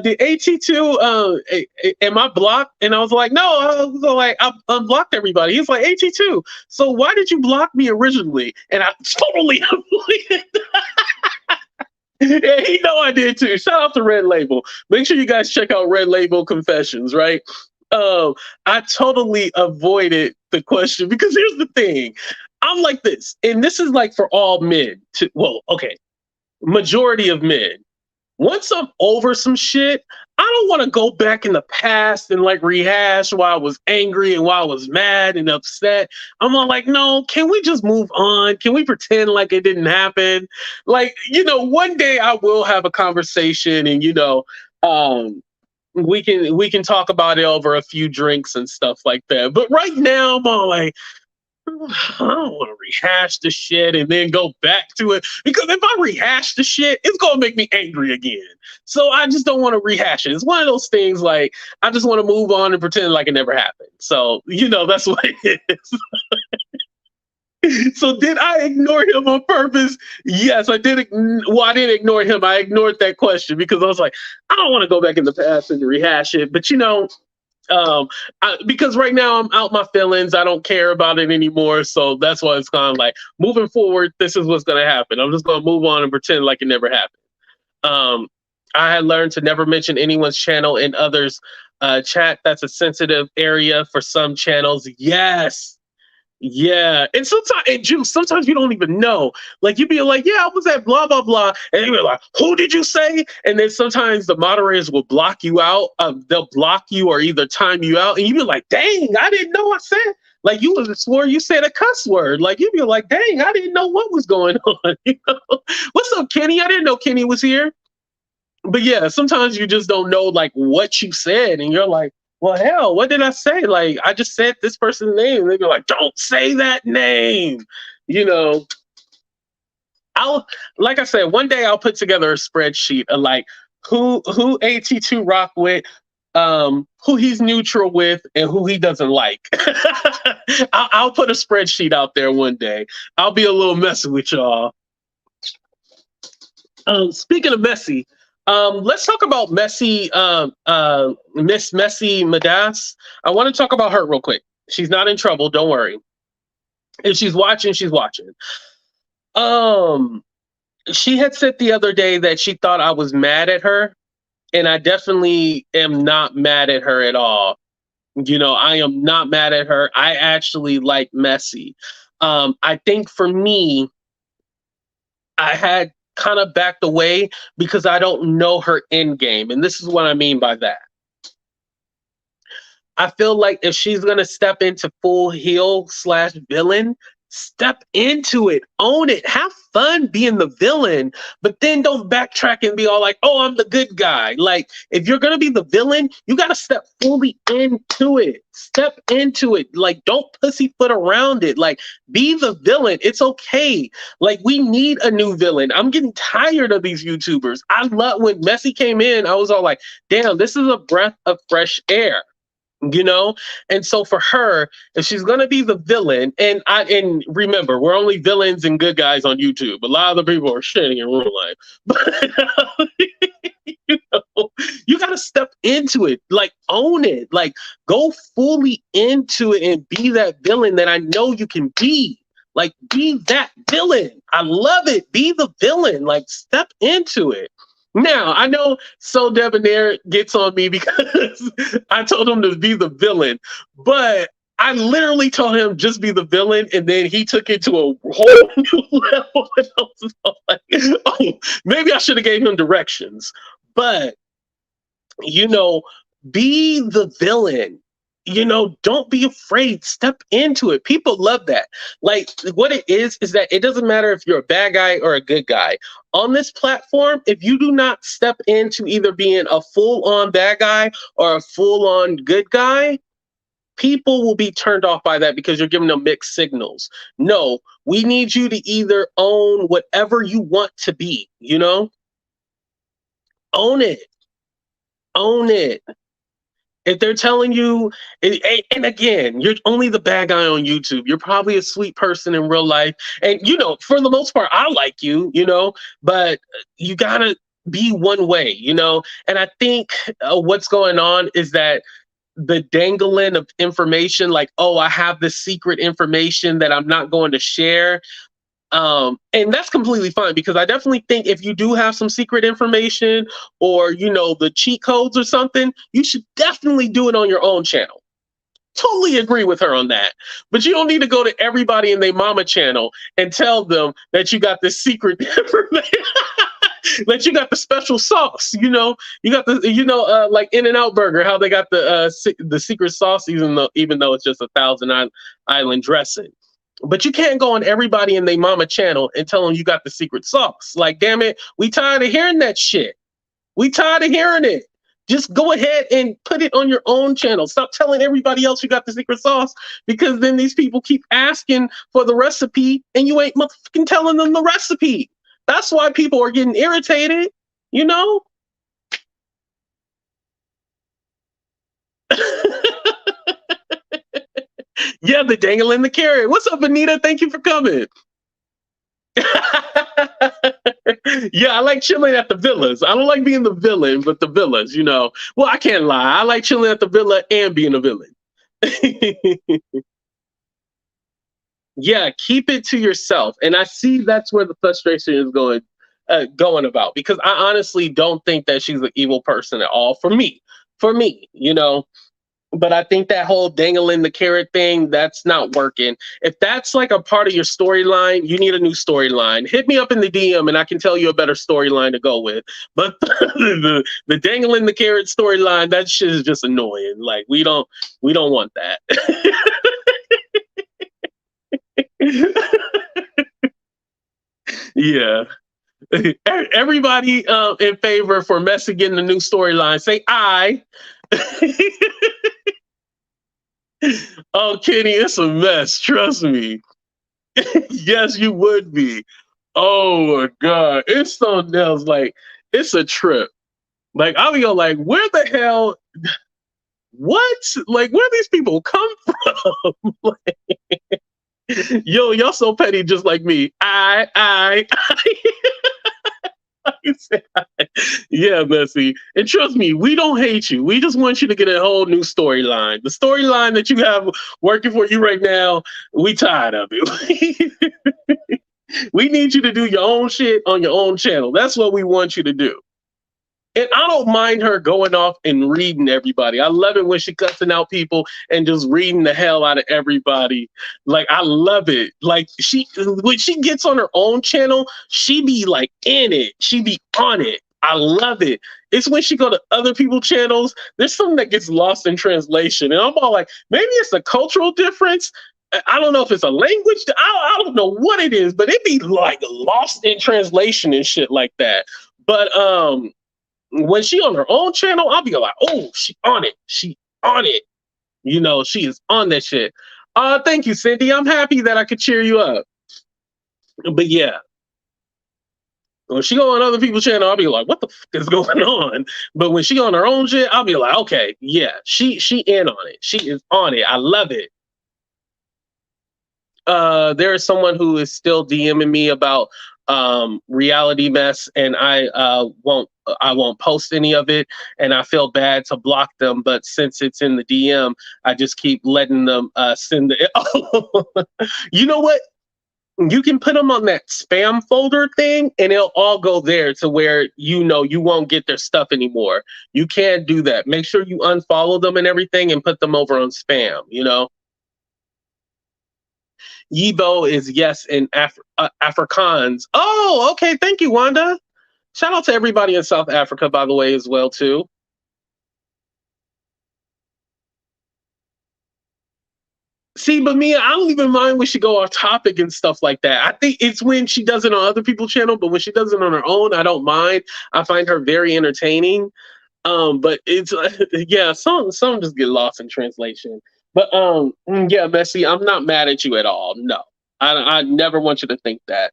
did AT2 am I blocked?" And I was like, "No." I was all like, "I unblocked everybody." He's like, "AT2, so why did you block me originally?" And I totally avoided. Yeah, he know I did too. Shout out to Red Label. Make sure you guys check out Red Label Confessions, right? I totally avoided the question because here's the thing. I'm like this, and this is like for all men. Well, okay, majority of men. Once I'm over some shit, I don't want to go back in the past and like rehash why I was angry and why I was mad and upset. I'm all like, no, can we just move on? Can we pretend like it didn't happen? Like, one day I will have a conversation, and um, we can talk about it over a few drinks and stuff like that. But right now, I'm all like, I don't want to rehash the shit and then go back to it, because if I rehash the shit, it's gonna make me angry again. So I just don't want to rehash it. It's one of those things, like, I just want to move on and pretend like it never happened. So that's what it is. So did I ignore him on purpose? Yes, I did. Well, I didn't ignore him. I ignored that question because I was like, I don't want to go back in the past and rehash it. But because right now I'm out my feelings. I don't care about it anymore. So that's why it's kind of like, moving forward, this is what's going to happen. I'm just going to move on and pretend like it never happened. I had learned to never mention anyone's channel in others' chat. That's a sensitive area for some channels. Yes. Yeah, and sometimes you don't even know. Like, you be like, yeah, I was at blah blah blah, and you be like, who did you say? And then sometimes the moderators will block you out. They'll block you or either time you out, and you be like, dang, I didn't know I said. Like, you would have swore you said a cuss word. Like, you be like, dang, I didn't know what was going on. What's up, Kenny? I didn't know Kenny was here. But yeah, sometimes you just don't know like what you said, and you're like, well, hell, what did I say? Like, I just said this person's name. They'd be like, don't say that name. I'll, like I said, one day I'll put together a spreadsheet of like who AT2 rock with, who he's neutral with and who he doesn't like. I'll put a spreadsheet out there one day. I'll be a little messy with y'all. Speaking of messy, let's talk about Messy, Miss Messy Madas. I want to talk about her real quick. She's not in trouble, don't worry. If she's watching, she's watching. Um, she had said the other day that she thought I was mad at her, and I definitely am not mad at her at all. You know, I am not mad at her. I actually like Messy. I think for me, I had kind of backed away because I don't know her end game. And this is what I mean by that. I feel like if she's gonna step into full heel slash villain, step into it, own it, have fun being the villain, but then don't backtrack and be all like, "Oh, I'm the good guy." Like, if you're gonna be the villain, you gotta step fully into it. Step into it. Like, don't pussyfoot around it. Like, be the villain. It's okay. Like, we need a new villain. I'm getting tired of these YouTubers. I love when Messy came in. I was all like, "Damn, this is a breath of fresh air." You know, and so for her, if she's gonna be the villain, and remember, we're only villains and good guys on YouTube. A lot of the people are shitty in real life, but you know, you gotta step into it, like own it, like go fully into it and be that villain that I know you can be. Like, be that villain. I love it. Be the villain. Like, step into it. Now, I know So Debonair gets on me because I told him to be the villain, but I literally told him just be the villain, and then he took it to a whole new level. And I was like, oh, maybe I should have gave him directions. But, you know, be the villain. You know, don't be afraid. Step into it. People love that. Like, what it is that it doesn't matter if you're a bad guy or a good guy. On this platform, if you do not step into either being a full-on bad guy or a full-on good guy, people will be turned off by that because you're giving them mixed signals. No, we need you to either own whatever you want to be, you know? Own it. Own it. If they're telling you, and again, you're only the bad guy on YouTube. You're probably a sweet person in real life. And, you know, for the most part, I like you, you know, but you got to be one way, you know. And I think what's going on is that the dangling of information, like, oh, I have this secret information that I'm not going to share. And that's completely fine because I definitely think if you do have some secret information or, you know, the cheat codes or something, you should definitely do it on your own channel. Totally agree with her on that. But you don't need to go to everybody in their mama channel and tell them that you got this secret information. That you got the special sauce, you know, you got the, you know, like In-N-Out Burger, how they got the secret sauce, even though it's just a Thousand Island dressing. But you can't go on everybody in their mama channel and tell them you got the secret sauce. Like, damn it, we tired of hearing that shit. We tired of hearing it. Just go ahead and put it on your own channel. Stop telling everybody else you got the secret sauce because then these people keep asking for the recipe and you ain't motherfucking telling them the recipe. That's why people are getting irritated, you know? Yeah, the dangling the carrot. What's up, Anita? Thank you for coming. Yeah, I like chilling at the villas. I don't like being the villain, but the villas, you know. Well, I can't lie. I like chilling at the villa and being a villain. Yeah, keep it to yourself. And I see that's where the frustration is going about because I honestly don't think that she's an evil person at all for me. For me, you know. But I think that whole dangling the carrot thing, that's not working. If that's like a part of your storyline, you need a new storyline. Hit me up in the DM and I can tell you a better storyline to go with. But the dangling the carrot storyline, that shit is just annoying. Like we don't want that. Yeah. Everybody in favor for Messi getting a new storyline, say aye. Oh, Kenny, it's a mess. Trust me. Yes, you would be. Oh my God. It's something else. Like, it's a trip. Like, I'll be like, where the hell What? Like, where these people come from? Like, yo, y'all so petty, just like me. Yeah, Messy. And trust me, we don't hate you. We just want you to get a whole new storyline. The storyline that you have working for you right now, we tired of it. We need you to do your own shit on your own channel. That's what we want you to do. And I don't mind her going off and reading everybody. I love it when she cussing out people and just reading the hell out of everybody. Like, I love it. Like, she when she gets on her own channel, she be like in it. She be on it. I love it. It's when she go to other people's channels, there's something that gets lost in translation. And I'm all like, maybe it's a cultural difference. I don't know if it's a language. I don't know what it is, but it be like lost in translation and shit like that. But when she on her own channel, I'll be like, oh, she on it. She on it. You know, she is on that shit. Thank you, Cindy. I'm happy that I could cheer you up. But yeah, when she go on other people's channel, I'll be like, what the fuck is going on? But when she on her own shit, I'll be like, okay, yeah, she in on it. She is on it. I love it. There is someone who is still DMing me about reality mess, and I won't post any of it, and I feel bad to block them, but since it's in the DM, I just keep letting them send it. You know what? You can put them on that spam folder thing, and it'll all go there to where you know you won't get their stuff anymore. You can't do that. Make sure you unfollow them and everything, and put them over on spam. You know. Yibo is yes in Afrikaans. Oh, okay. Thank you, Wanda. Shout out to everybody in South Africa, by the way, as well too. See, but me, I don't even mind when she go off topic and stuff like that. I think it's when she does it on other people's channel, but when she does it on her own, I don't mind. I find her very entertaining. But it's yeah, some just get lost in translation. But yeah, Messi, I'm not mad at you at all. No, I never want you to think that.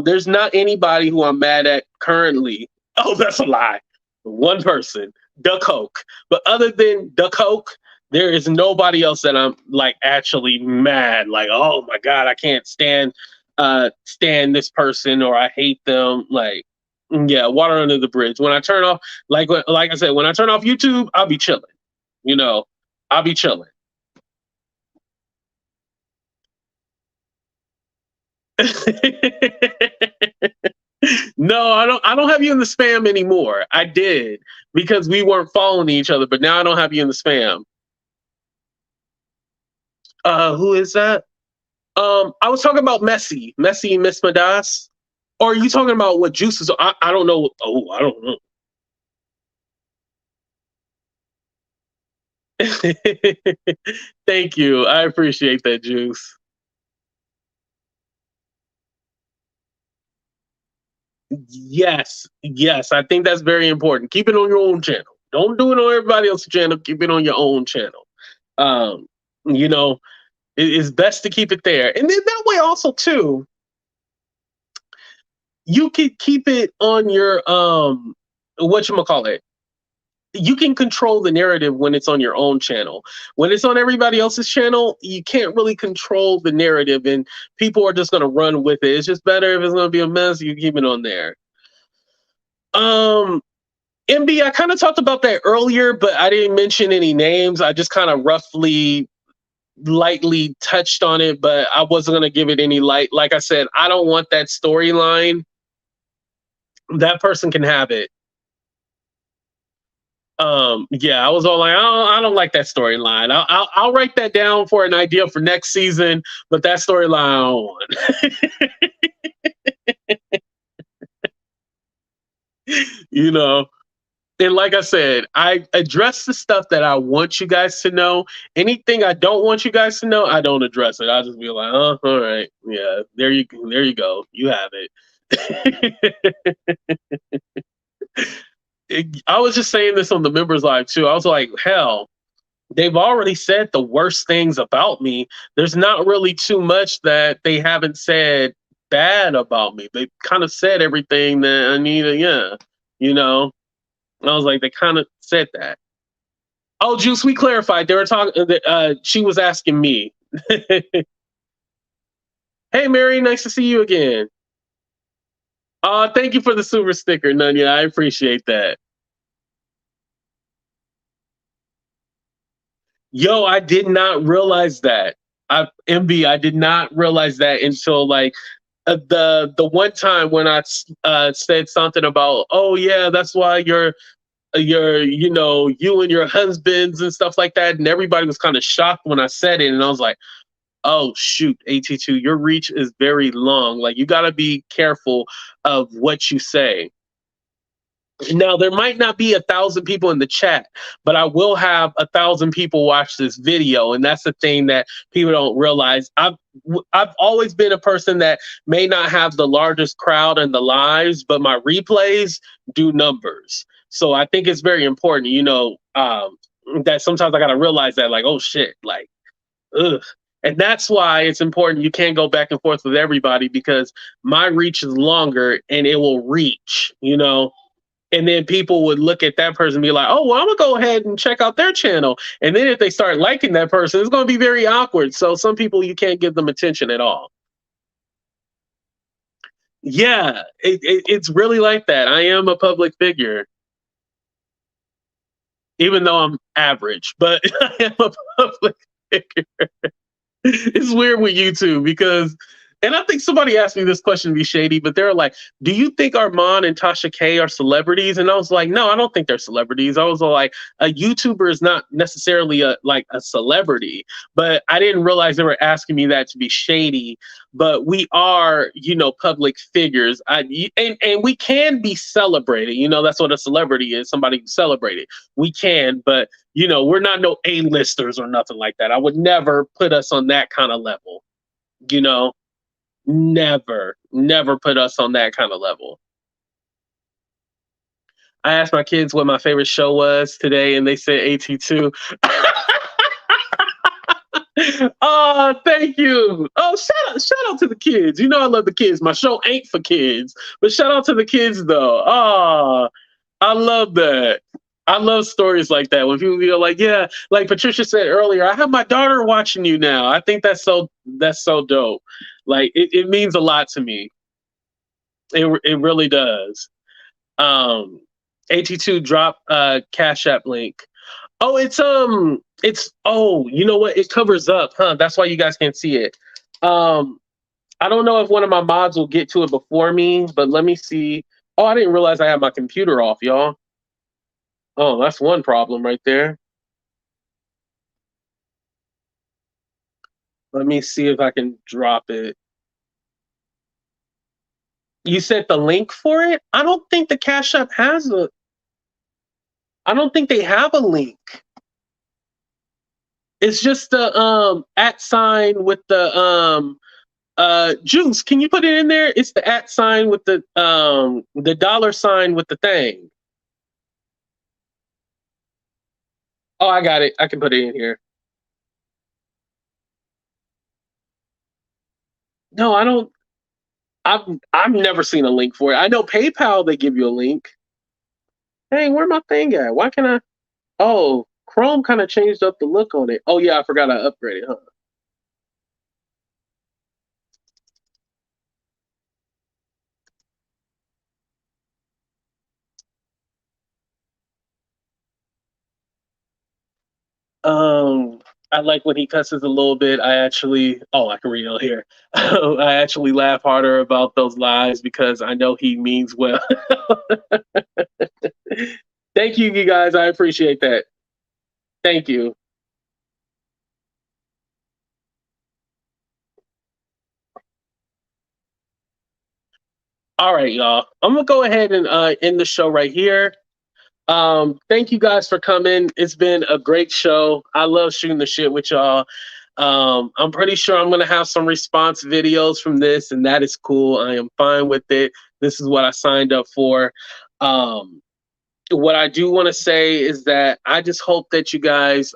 There's not anybody who I'm mad at currently. Oh, that's a lie. One person, the Coke. But other than the Coke, there is nobody else that I'm like actually mad. Like, oh my god, I can't stand this person or I hate them. Like, yeah, water under the bridge. When I turn off, like I said, when I turn off YouTube, I'll be chilling. You know, I'll be chilling. No, I don't. I don't have you in the spam anymore. I did because we weren't following each other, but now I don't have you in the spam. Who is that? I was talking about Messi, Miss Madas. Or are you talking about what juices? I don't know. Oh, I don't know. Thank you. I appreciate that, Juice. Yes, yes. I think that's very important. Keep it on your own channel. Don't do it on everybody else's channel. Keep it on your own channel. Um, you know, it's best to keep it there. And then that way also too, you can keep it on your whatchamacallit. You can control the narrative when it's on your own channel. When it's on everybody else's channel, you can't really control the narrative and people are just gonna run with it. It's just better if it's gonna be a mess, you keep it on there. Um MB, I kind of talked about that earlier, but I didn't mention any names. I just kind of roughly lightly touched on it, but I wasn't gonna give it any light. Like I said, I don't want that storyline. That person can have it. Yeah, I was all like, I don't like that storyline. I'll write that down for an idea for next season, but that storyline I don't want. You know. And like I said, I address the stuff that I want you guys to know. Anything I don't want you guys to know, I don't address it. I'll just be like, oh, all right, yeah, there you go, you have it. I was just saying this on the members live too. I was like, hell, they've already said the worst things about me. There's not really too much that they haven't said bad about me. They kind of said everything that I need. Yeah, you know. I was like, they kind of said that. Oh, Juice, we clarified. They were talking. She was asking me. Hey, Mary, nice to see you again. Thank you for the super sticker, Nunya. I appreciate that. Yo, I did not realize that. MB, I did not realize that until like the one time when I said something about, oh yeah, that's why your you and your husbands and stuff like that, and everybody was kind of shocked when I said it, and I was like, oh shoot, AT2, your reach is very long. Like you got to be careful of what you say. Now there might not be 1,000 people in the chat, but I will have 1,000 people watch this video, and that's the thing that people don't realize. I've always been a person that may not have the largest crowd in the lives, but my replays do numbers. So I think it's very important, that sometimes I gotta realize that, like, oh shit, like, ugh. And that's why it's important. You can't go back and forth with everybody because my reach is longer and it will reach. And then people would look at that person and be like, oh, well, I'm gonna go ahead and check out their channel. And then if they start liking that person, it's gonna be very awkward. So some people, you can't give them attention at all. Yeah, it's really like that. I am a public figure, even though I'm average, but I am a public figure. It's weird with YouTube because, and I think somebody asked me this question to be shady, but they're like, do you think Armand and Tasha K are celebrities? And I was like, no, I don't think they're celebrities. I was like, a YouTuber is not necessarily a celebrity, but I didn't realize they were asking me that to be shady. But we are, public figures. And we can be celebrated. That's what a celebrity is, somebody who's celebrated. We can, but we're not no A-listers or nothing like that. I would never put us on that kind of level, you know, never put us on that kind of level. I asked my kids what my favorite show was today, and they said AT2. Oh, thank you. Oh, shout out to the kids. I love the kids. My show ain't for kids, but shout out to the kids though. Oh, I love that. I love stories like that when people feel like, yeah, like Patricia said earlier, I have my daughter watching you now. I think that's so dope. Like it means a lot to me. It really does. Um, AT2 drop Cash App link. Oh, it's oh, you know what? It covers up, huh? That's why you guys can't see it. Um, I don't know if one of my mods will get to it before me, but let me see. Oh, I didn't realize I had my computer off, y'all. Oh, that's one problem right there. Let me see if I can drop it. You said the link for it? I don't think the Cash App has a. I don't think they have a link. It's just the at sign with the Juice. Can you put it in there? It's the at sign with the dollar sign with the thing. Oh, I got it. I can put it in here. No, I don't. I've never seen a link for it. I know PayPal they give you a link. Hey, where my thing at? Why can I? Oh, Chrome kind of changed up the look on it. Oh yeah, I forgot I upgraded, huh? I like when he cusses a little bit. I can read it on here. I actually laugh harder about those lies because I know he means well. Thank you, you guys. I appreciate that. Thank you. All right, y'all. I'm gonna go ahead and end the show right here. Thank you guys for coming. It's been a great show. I love shooting the shit with y'all. I'm pretty sure I'm gonna have some response videos from this, and that is cool. I am fine with it. This is what I signed up for. Um, what I do want to say is that I just hope that you guys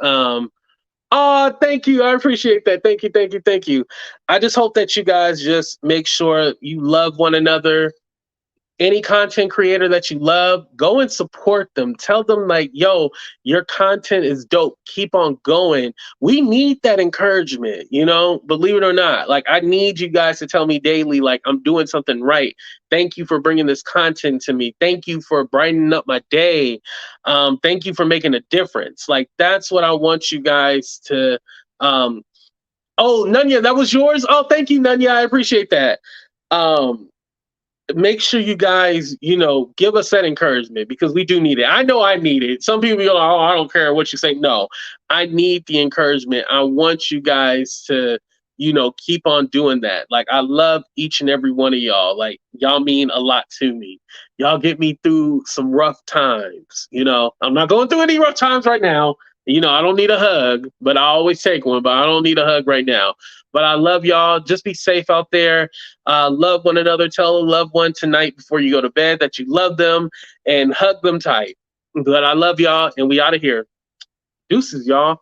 oh, thank you. I appreciate that. Thank you, thank you, thank you. I just hope that you guys just make sure you love one another any content creator that you love, go and support them. Tell them like, yo, your content is dope. Keep on going. We need that encouragement, you know, believe it or not. Like, I need you guys to tell me daily, like, I'm doing something right. Thank you for bringing this content to me. Thank you for brightening up my day. Thank you for making a difference. Like, that's what I want you guys to. Oh, Nunya, that was yours. Oh, thank you, Nunya. I appreciate that. Um, Make sure you guys, you know, give us that encouragement because we do need it. I know I need it. Some people go, oh, I don't care what you say. No, I need the encouragement. I want you guys to, you know, keep on doing that. Like, I love each and every one of y'all. Like, y'all mean a lot to me. Y'all get me through some rough times. You know, I'm not going through any rough times right now. You know, I don't need a hug, but I always take one, but I don't need a hug right now. But I love y'all. Just be safe out there. Love one another. Tell a loved one tonight before you go to bed that you love them and hug them tight. But I love y'all, and we out of here. Deuces, y'all.